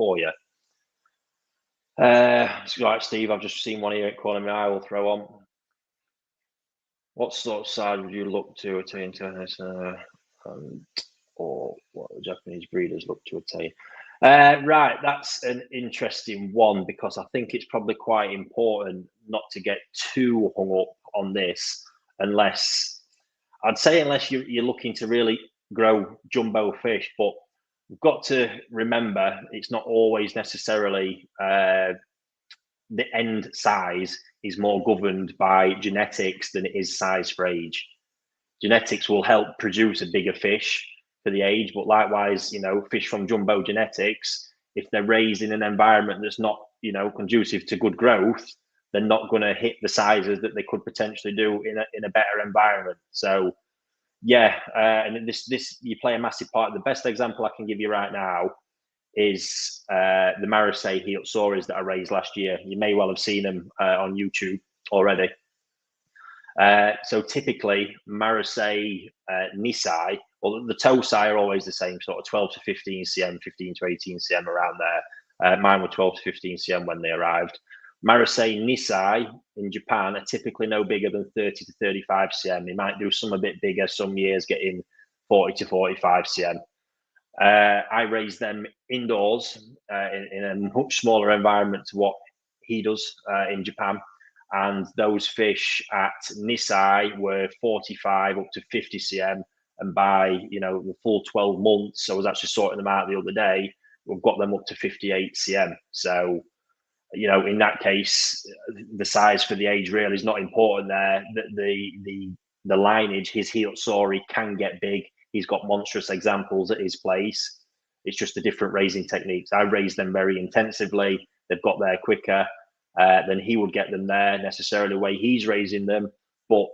for you. So right, Steve, I've just seen one here at corner of my eye. Will throw on. What sort of side would you look to attain tennis, or what the Japanese breeders look to attain? Right, that's an interesting one because I think it's probably quite important not to get too hung up on this, unless you're looking to really grow jumbo fish. But we've got to remember it's not always necessarily the end size is more governed by genetics than it is size for age. Genetics will help produce a bigger fish for the age, but likewise, fish from jumbo genetics, if they're raised in an environment that's not, conducive to good growth, they're not going to hit the sizes that they could potentially do in a better environment. So, yeah, and this you play a massive part. The best example I can give you right now is the Marseille Heotsaurus that I raised last year. You may well have seen them on YouTube already. So typically, Marseille Nisai, well, the Tosai are always the same, sort of 12 to 15 cm, 15 to 18 cm around there. Mine were 12 to 15 cm when they arrived. Marseille Nisai in Japan are typically no bigger than 30 to 35 cm. They might do some a bit bigger, some years getting 40 to 45 cm. I raise them indoors in a much smaller environment to what he does in Japan. And those fish at Nisai were 45 up to 50 cm. And by, the full 12 months, I was actually sorting them out the other day, we've got them up to 58 cm. So, in that case, the size for the age really is not important there. The lineage, his Heotsauri can get big. He's got monstrous examples at his place. It's just the different raising techniques. I raise them very intensively. They've got there quicker than he would get them there necessarily the way he's raising them. But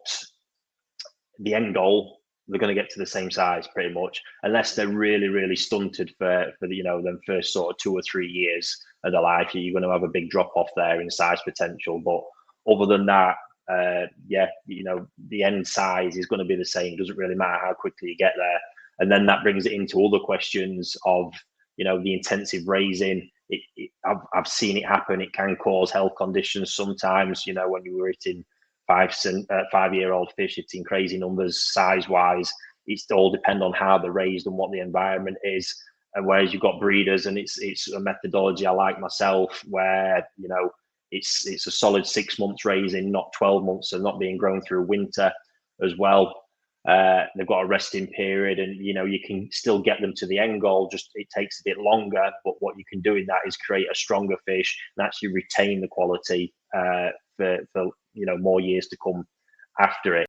the end goal, they're going to get to the same size pretty much, unless they're really, really stunted for them first sort of 2 or 3 years of their life. You're going to have a big drop off there in size potential. But other than that, the end size is going to be the same. It doesn't really matter how quickly you get there. And then that brings it into other questions of, the intensive raising. I've seen it happen. It can cause health conditions sometimes, when you were hitting 5-year-old fish, hitting crazy numbers size-wise. It's all depend on how they're raised and what the environment is. And whereas you've got breeders, and it's a methodology I like myself, where, it's a solid 6 months raising, not 12 months, and not being grown through winter as well. They've got a resting period, and you can still get them to the end goal. Just it takes a bit longer, but what you can do in that is create a stronger fish and actually retain the quality for more years to come after it.